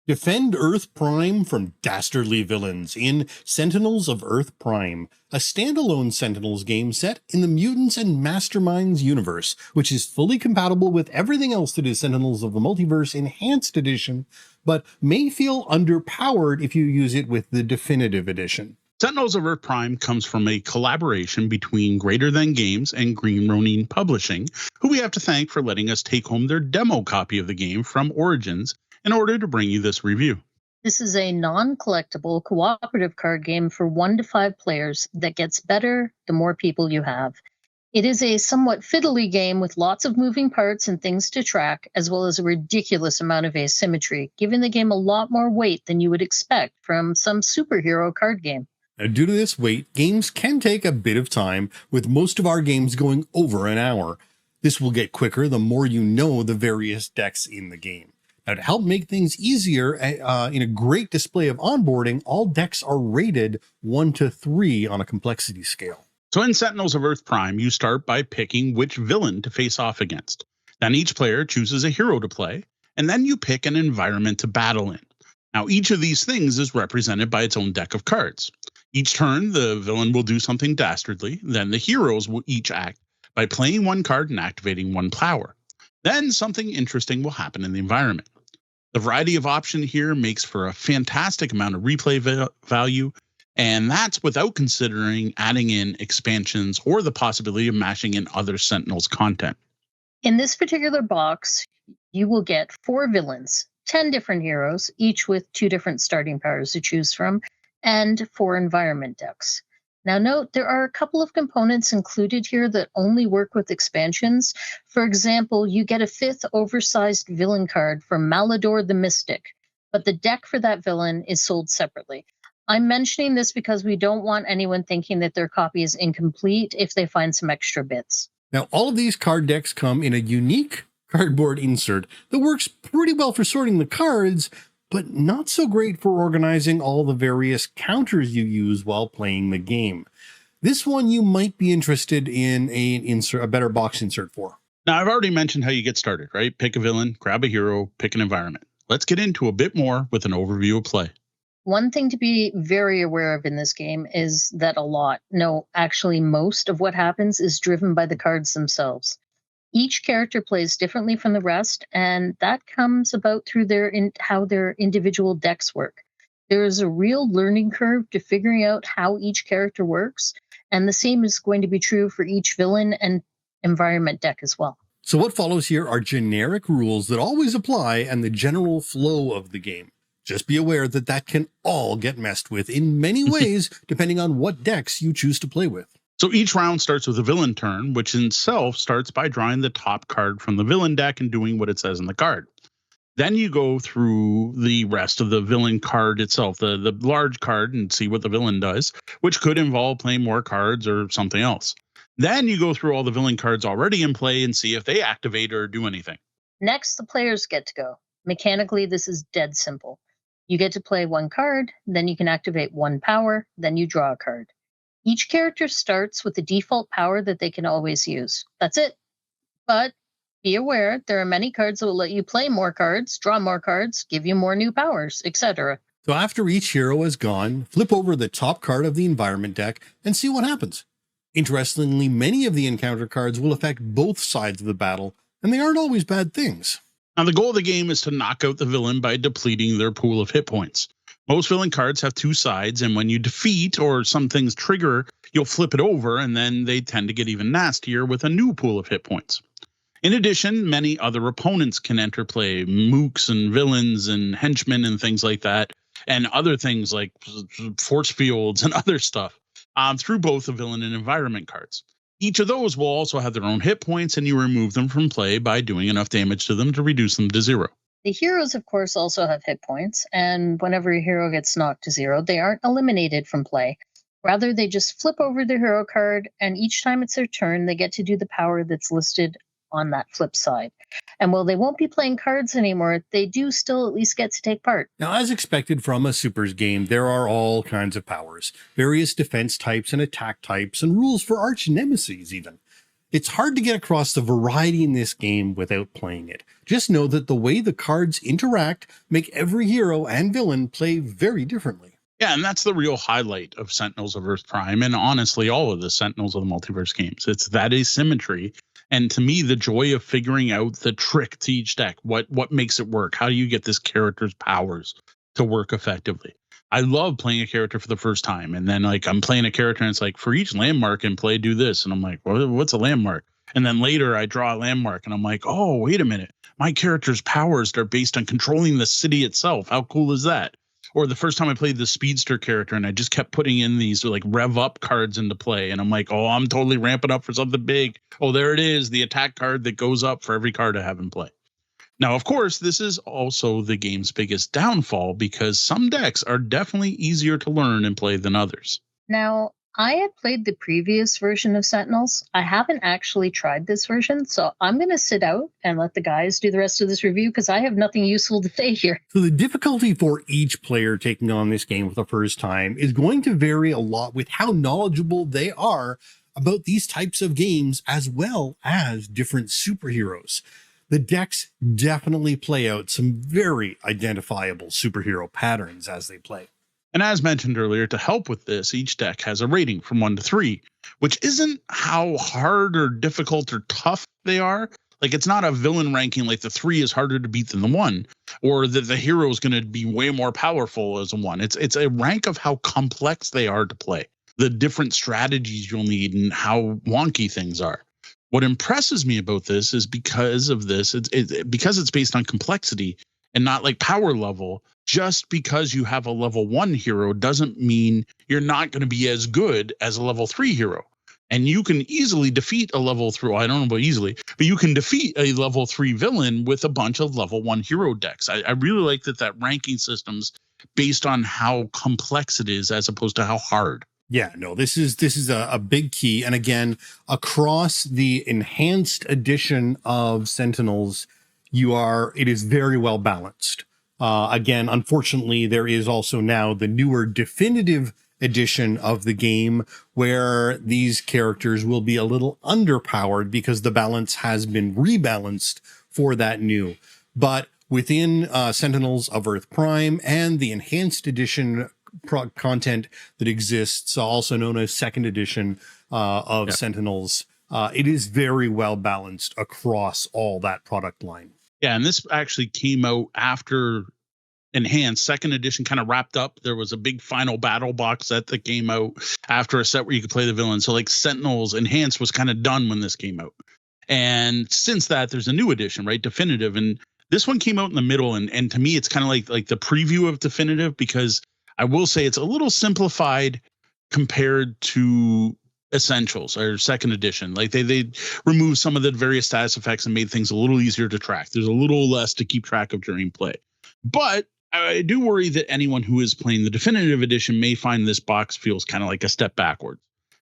Defend Earth-Prime from dastardly villains in Sentinels of Earth-Prime, a standalone Sentinels game set in the Mutants and Masterminds universe, which is fully compatible with everything else that is Sentinels of the Multiverse Enhanced Edition, but may feel underpowered if you use it with the Definitive Edition. Sentinels of Earth-Prime comes from a collaboration between Greater Than Games and Green Ronin Publishing, who we have to thank for letting us take home their demo copy of the game from Origins in order to bring you this review. This is a non-collectible cooperative card game for 1 to 5 players that gets better the more people you have. It is a somewhat fiddly game with lots of moving parts and things to track, as well as a ridiculous amount of asymmetry, giving the game a lot more weight than you would expect from some superhero card game. Now, due to this weight, games can take a bit of time, with most of our games going over an hour. This will get quicker the more you know the various decks in the game. Now, to help make things easier, in a great display of onboarding, all decks are rated 1 to 3 on a complexity scale. So in Sentinels of Earth-Prime, you start by picking which villain to face off against. Then each player chooses a hero to play, and then you pick an environment to battle in. Now, each of these things is represented by its own deck of cards. Each turn, the villain will do something dastardly. Then the heroes will each act by playing 1 card and activating 1 power. Then something interesting will happen in the environment. The variety of option here makes for a fantastic amount of replay value, and that's without considering adding in expansions or the possibility of mashing in other Sentinels content. In this particular box, you will get 4 villains, 10 different heroes, each with 2 different starting powers to choose from, and 4 environment decks. Now note, there are a couple of components included here that only work with expansions. For example, you get a 5th oversized villain card from Malador the Mystic, but the deck for that villain is sold separately. I'm mentioning this because we don't want anyone thinking that their copy is incomplete if they find some extra bits. Now, all of these card decks come in a unique cardboard insert that works pretty well for sorting the cards, but not so great for organizing all the various counters you use while playing the game. This one you might be interested in a better box insert for. Now, I've already mentioned how you get started, right? Pick a villain, grab a hero, pick an environment. Let's get into a bit more with an overview of play. One thing to be very aware of in this game is that actually most of what happens is driven by the cards themselves. Each character plays differently from the rest, and that comes about through how their individual decks work. There is a real learning curve to figuring out how each character works, and the same is going to be true for each villain and environment deck as well. So what follows here are generic rules that always apply and the general flow of the game. Just be aware that that can all get messed with in many ways, depending on what decks you choose to play with. So each round starts with a villain turn, which in itself starts by drawing the top card from the villain deck and doing what it says in the card. Then you go through the rest of the villain card itself, the large card, and see what the villain does, which could involve playing more cards or something else. Then you go through all the villain cards already in play and see if they activate or do anything. Next, the players get to go. Mechanically, this is dead simple. You get to play 1 card, then you can activate 1 power, then you draw a card. Each character starts with the default power that they can always use. That's it. But be aware, there are many cards that will let you play more cards, draw more cards, give you more new powers, etc. So after each hero is gone, flip over the top card of the environment deck and see what happens. Interestingly, many of the encounter cards will affect both sides of the battle, and they aren't always bad things. Now, the goal of the game is to knock out the villain by depleting their pool of hit points. Most villain cards have 2 sides, and when you defeat or some things trigger, you'll flip it over, and then they tend to get even nastier with a new pool of hit points. In addition, many other opponents can enter play, mooks and villains and henchmen and things like that, and other things like force fields and other stuff through both the villain and environment cards. Each of those will also have their own hit points, and you remove them from play by doing enough damage to them to reduce them to 0. The heroes, of course, also have hit points, and whenever a hero gets knocked to 0, they aren't eliminated from play. Rather, they just flip over the hero card, and each time it's their turn, they get to do the power that's listed on that flip side. And while they won't be playing cards anymore, they do still at least get to take part. Now, as expected from a Supers game, there are all kinds of powers, various defense types and attack types, and rules for arch nemesis even. It's hard to get across the variety in this game without playing it. Just know that the way the cards interact make every hero and villain play very differently. Yeah, and that's the real highlight of Sentinels of Earth-Prime, and honestly, all of the Sentinels of the Multiverse games. It's that asymmetry, and to me, the joy of figuring out the trick to each deck. What makes it work? How do you get this character's powers to work effectively? I love playing a character for the first time, and then like I'm playing a character, and it's like for each landmark in play, do this, and I'm like, what's a landmark? And then later I draw a landmark, and I'm like, oh, wait a minute, my character's powers are based on controlling the city itself. How cool is that? Or the first time I played the speedster character and I just kept putting in these like rev up cards into play. And I'm like, oh, I'm totally ramping up for something big. Oh, there it is. The attack card that goes up for every card I have in play. Now, of course, this is also the game's biggest downfall because some decks are definitely easier to learn and play than others. Now, I had played the previous version of Sentinels. I haven't actually tried this version, so I'm going to sit out and let the guys do the rest of this review because I have nothing useful to say here. So the difficulty for each player taking on this game for the first time is going to vary a lot with how knowledgeable they are about these types of games as well as different superheroes. The decks definitely play out some very identifiable superhero patterns as they play. And as mentioned earlier, to help with this, each deck has a rating from 1 to 3, which isn't how hard or difficult or tough they are. Like it's not a villain ranking like the 3 is harder to beat than the 1, or that the hero is going to be way more powerful as a 1. It's a rank of how complex they are to play, the different strategies you'll need, and how wonky things are. What impresses me about this is because of this, because it's based on complexity and not like power level. Just because you have a level 1 hero doesn't mean you're not going to be as good as a level 3 hero. And you can easily defeat a level 3, I don't know about easily, but you can defeat a level 3 villain with a bunch of level 1 hero decks. I really like that ranking system's based on how complex it is as opposed to how hard. Yeah, no, this is a big key. And again, across the enhanced edition of Sentinels, it is very well balanced. Again, unfortunately, there is also now the newer definitive edition of the game where these characters will be a little underpowered because the balance has been rebalanced for that new. But within Sentinels of Earth-Prime and the enhanced edition content that exists, also known as second edition of Sentinels, it is very well balanced across all that product line. Yeah, and this actually came out after Enhanced. Second edition kind of wrapped up. There was a big final battle box set that came out after a set where you could play the villain. So like Sentinels Enhanced was kind of done when this came out. And since that, there's a new edition, right? Definitive. And this one came out in the middle. And to me, it's kind of like the preview of Definitive, because I will say it's a little simplified compared to Essentials or second edition. Like they removed some of the various status effects and made things a little easier to track. There's a little less to keep track of during play. But I do worry that anyone who is playing the definitive edition may find this box feels kind of like a step backwards.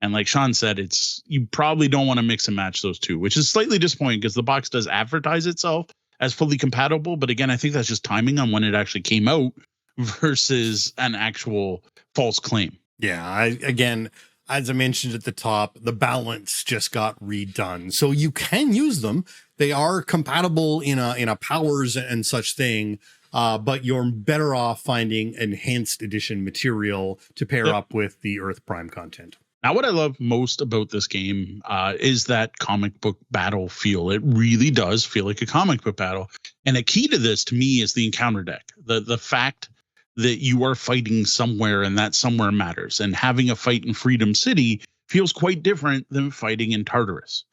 And like Sean said, you probably don't want to mix and match those two, which is slightly disappointing because the box does advertise itself as fully compatible. But again, I think that's just timing on when it actually came out versus an actual false claim. Yeah, again, as I mentioned at the top, the balance just got redone. So you can use them. They are compatible in a powers and such thing. But you're better off finding enhanced edition material to pair up with the Earth-Prime content. Now, what I love most about this game is that comic book battle feel. It really does feel like a comic book battle. And a key to this, to me, is the encounter deck. The fact that you are fighting somewhere and that somewhere matters. And having a fight in Freedom City feels quite different than fighting in Tartarus.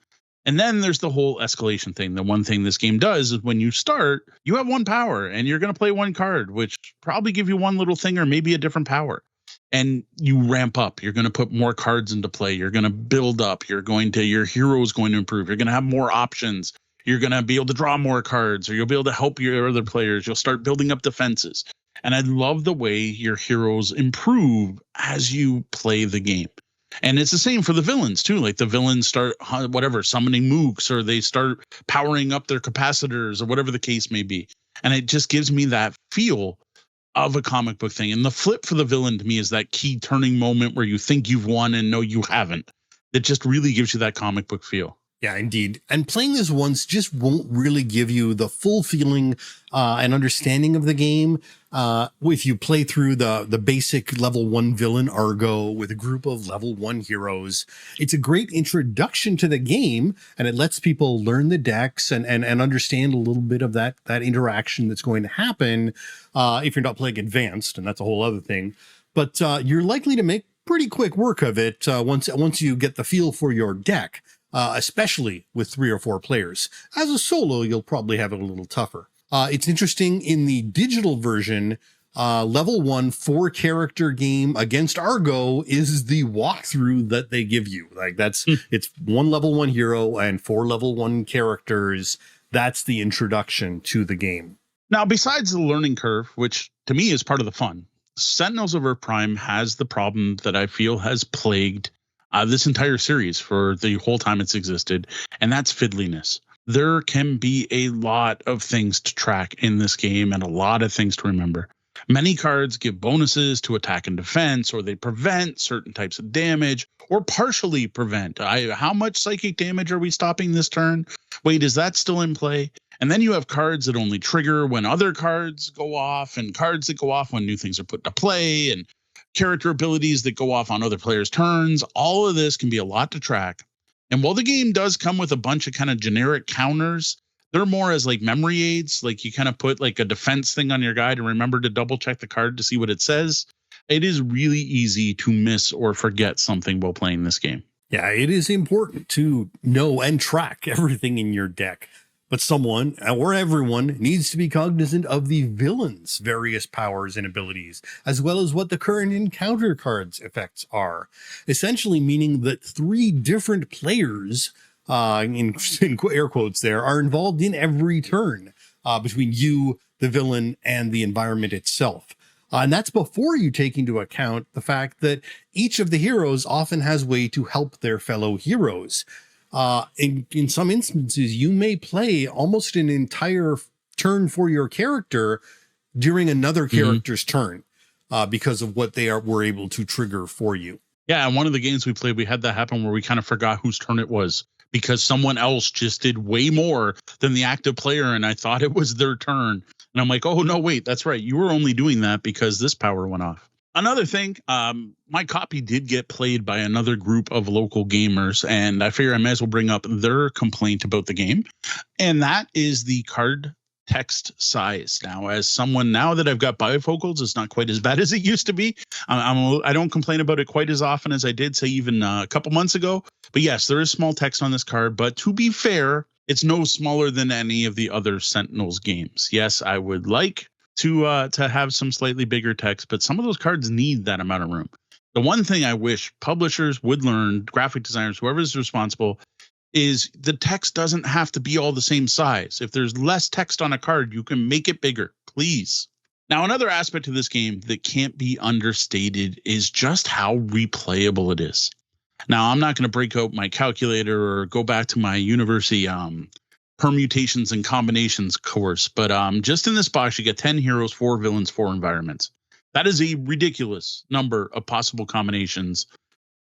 And then there's the whole escalation thing. The one thing this game does is when you start, you have one power and you're going to play one card, which probably give you one little thing or maybe a different power. And you ramp up. You're going to put more cards into play. You're going to build up. Your hero is going to improve. You're going to have more options. You're going to be able to draw more cards, or you'll be able to help your other players. You'll start building up defenses. And I love the way your heroes improve as you play the game. And it's the same for the villains too. Like the villains start summoning mooks, or they start powering up their capacitors, or whatever the case may be. And it just gives me that feel of a comic book thing. And the flip for the villain to me is that key turning moment where you think you've won and no, you haven't. It just really gives you that comic book feel. Yeah, indeed. And playing this once just won't really give you the full feeling and understanding of the game. If you play through the basic level 1 villain Argo with a group of level 1 heroes, it's a great introduction to the game, and it lets people learn the decks and understand a little bit of that interaction that's going to happen if you're not playing advanced, and that's a whole other thing. But you're likely to make pretty quick work of it once you get the feel for your deck. Especially with 3 or 4 players. As a solo, you'll probably have it a little tougher. It's interesting, in the digital version, level 1 4-character game against Argo is the walkthrough that they give you. Like it's 1 level 1 hero and 4 level 1 characters. That's the introduction to the game. Now, besides the learning curve, which to me is part of the fun, Sentinels of Earth-Prime has the problem that I feel has plagued this entire series for the whole time it's existed, and that's fiddliness. There can be a lot of things to track in this game and a lot of things to remember. Many cards give bonuses to attack and defense, or they prevent certain types of damage, or partially prevent. How much psychic damage are we stopping this turn? Wait, is that still in play? And then you have cards that only trigger when other cards go off, and cards that go off when new things are put into play, and character abilities that go off on other players' turns. All of this can be a lot to track. And while the game does come with a bunch of kind of generic counters, they're more as like memory aids. Like you kind of put like a defense thing on your guide and remember to double check the card to see what it says. It is really easy to miss or forget something while playing this game. Yeah, it is important to know and track everything in your deck. But someone, or everyone, needs to be cognizant of the villain's various powers and abilities, as well as what the current encounter card's effects are. Essentially meaning that 3 different players, in air quotes there, are involved in every turn between you, the villain, and the environment itself. And that's before you take into account the fact that each of the heroes often has a way to help their fellow heroes. In some instances, you may play almost an entire turn for your character during another character's turn because of what they were able to trigger for you. Yeah, and one of the games we played, we had that happen where we kind of forgot whose turn it was because someone else just did way more than the active player, and I thought it was their turn. And I'm like, oh, no, wait, that's right. You were only doing that because this power went off. Another thing, my copy did get played by another group of local gamers, and I figure I may as well bring up their complaint about the game, and that is the card text size. Now, as someone now that I've got bifocals, it's not quite as bad as it used to be. I don't complain about it quite as often as I did, say, even a couple months ago. But yes, there is small text on this card, but to be fair, it's no smaller than any of the other Sentinels games. Yes, I would like to have some slightly bigger text, but some of those cards need that amount of room. The one thing I wish publishers would learn, graphic designers, whoever is responsible, is the text doesn't have to be all the same size. If there's less text on a card, you can make it bigger, please. Now, another aspect of this game that can't be understated is just how replayable it is. Now, I'm not going to break out my calculator or go back to my university permutations and combinations course, but just in this box you get 10 heroes, 4 villains, 4 environments. That is a ridiculous number of possible combinations,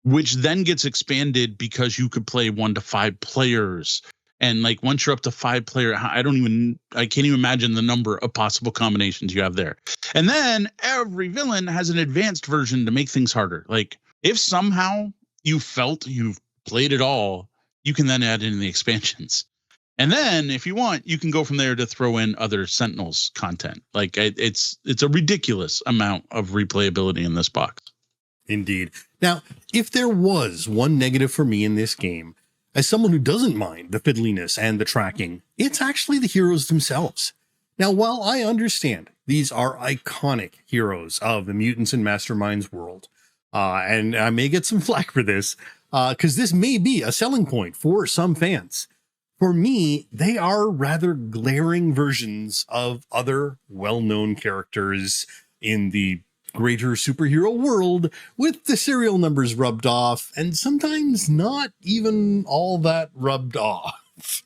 which then gets expanded because you could play 1 to 5 players, and like once you're up to 5 player, I can't even imagine the number of possible combinations you have there. And then every villain has an advanced version to make things harder. Like if somehow you felt you've played it all, you can then add in the expansions. And then if you want, you can go from there to throw in other Sentinels content. Like it's a ridiculous amount of replayability in this box. Indeed. Now, if there was one negative for me in this game, as someone who doesn't mind the fiddliness and the tracking, it's actually the heroes themselves. Now, while I understand these are iconic heroes of the Mutants and Masterminds world, and I may get some flack for this, because this may be a selling point for some fans. For me, they are rather glaring versions of other well-known characters in the greater superhero world, with the serial numbers rubbed off and sometimes not even all that rubbed off.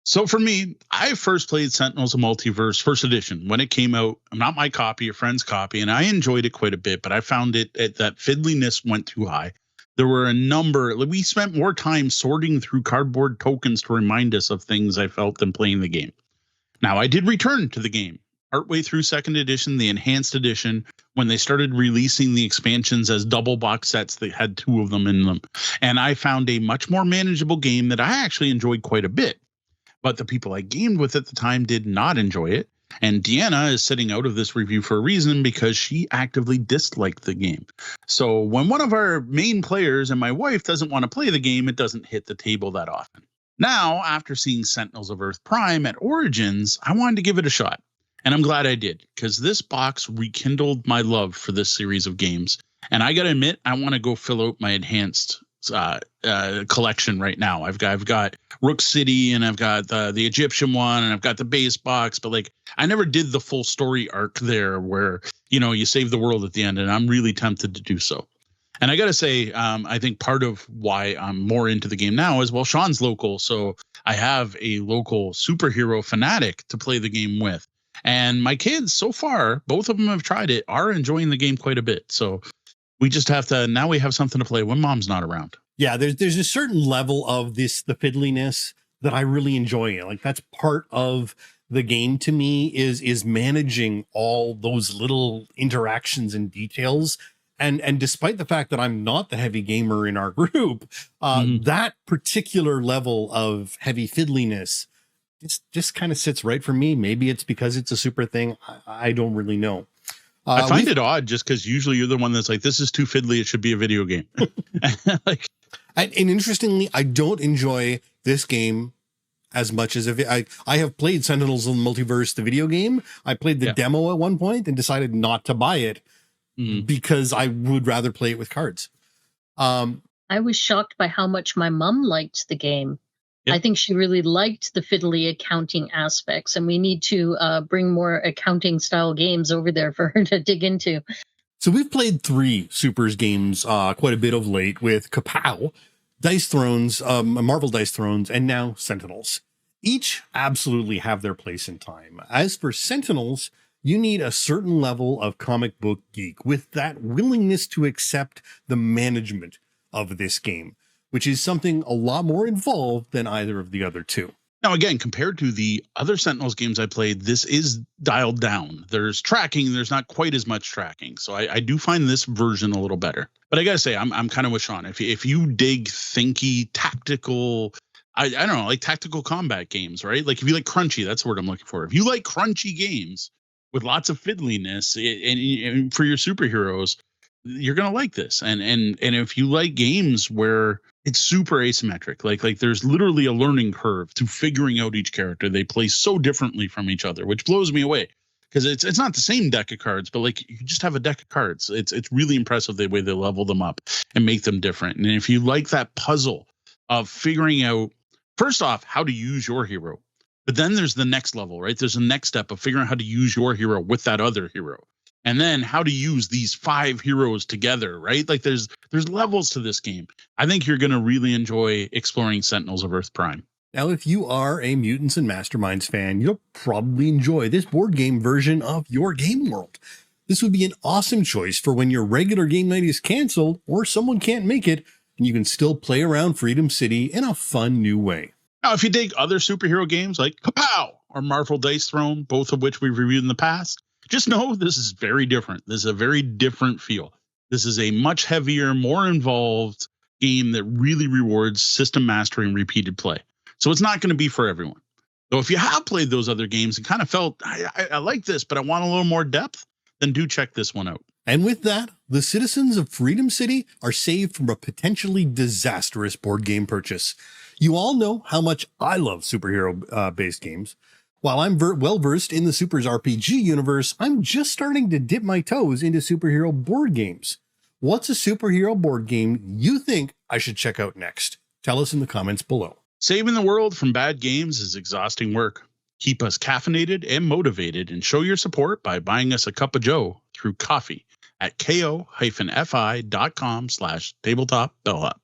So for me, I first played Sentinels of Multiverse first edition when it came out. Not my copy, a friend's copy, and I enjoyed it quite a bit, but I found it that fiddliness went too high. There were a number. We spent more time sorting through cardboard tokens to remind us of things I felt than playing the game. Now, I did return to the game partway through second edition, the enhanced edition, when they started releasing the expansions as double box sets that had 2 of them in them. And I found a much more manageable game that I actually enjoyed quite a bit. But the people I gamed with at the time did not enjoy it. And Deanna is sitting out of this review for a reason, because she actively disliked the game. So when one of our main players and my wife doesn't want to play the game, it doesn't hit the table that often. Now, after seeing Sentinels of Earth-Prime at Origins, I wanted to give it a shot. And I'm glad I did, because this box rekindled my love for this series of games. And I got to admit, I want to go fill out my enhanced collection right now. I've got Rook City, and I've got the Egyptian one, and I've got the base box, but like I never did the full story arc there where, you know, you save the world at the end, and I'm really tempted to do so. And I got to say, I think part of why I'm more into the game now is, well, Sean's local, so I have a local superhero fanatic to play the game with. And my kids, so far, both of them have tried it, are enjoying the game quite a bit. So we just have to, now we have something to play when mom's not around. Yeah, there's a certain level of the fiddliness that I really enjoy. Like, that's part of the game to me, is managing all those little interactions and details. And despite the fact that I'm not the heavy gamer in our group, that particular level of heavy fiddliness just kind of sits right for me. Maybe it's because it's a super thing. I don't really know. I find it odd, just because usually you're the one that's like, this is too fiddly, it should be a video game. And interestingly, I don't enjoy this game as much as if I have played Sentinels of the Multiverse, the video game. I played the demo at one point and decided not to buy it because I would rather play it with cards. I was shocked by how much my mom liked the game. Yep. I think she really liked the fiddly accounting aspects, and we need to bring more accounting style games over there for her to dig into. So we've played 3 Supers games quite a bit of late, with Kapow, Dice Thrones, Marvel Dice Thrones, and now Sentinels. Each absolutely have their place in time. As for Sentinels, you need a certain level of comic book geek with that willingness to accept the management of this game, which is something a lot more involved than either of the other 2. Now, again, compared to the other Sentinels games I played, this is dialed down. There's tracking. There's not quite as much tracking. So I do find this version a little better. But I got to say, I'm kind of with Sean. If you dig thinky, tactical, I don't know, like tactical combat games, right? Like if you like crunchy, that's the word I'm looking for. If you like crunchy games with lots of fiddliness and for your superheroes, you're going to like this. And if you like games where it's super asymmetric, like there's literally a learning curve to figuring out each character. They play so differently from each other, which blows me away, because it's not the same deck of cards, but like you just have a deck of cards. It's really impressive the way they level them up and make them different. And if you like that puzzle of figuring out, first off, how to use your hero, but then there's the next level, right? There's the next step of figuring out how to use your hero with that other hero. And then how to use these 5 heroes together, right? Like there's levels to this game. I think you're going to really enjoy exploring Sentinels of Earth-Prime. Now, if you are a Mutants and Masterminds fan, you'll probably enjoy this board game version of your game world. This would be an awesome choice for when your regular game night is canceled or someone can't make it, and you can still play around Freedom City in a fun new way. Now, if you dig other superhero games like Kapow or Marvel Dice Throne, both of which we've reviewed in the past, just know this is very different. This is a very different feel. This is a much heavier, more involved game that really rewards system mastery and repeated play. So it's not going to be for everyone. So if you have played those other games and kind of felt, I like this, but I want a little more depth, then do check this one out. And with that, the citizens of Freedom City are saved from a potentially disastrous board game purchase. You all know how much I love superhero-based games. While I'm well-versed in the Supers RPG universe, I'm just starting to dip my toes into superhero board games. What's a superhero board game you think I should check out next? Tell us in the comments below. Saving the world from bad games is exhausting work. Keep us caffeinated and motivated, and show your support by buying us a cup of joe through coffee at ko-fi.com/tabletop bellhop.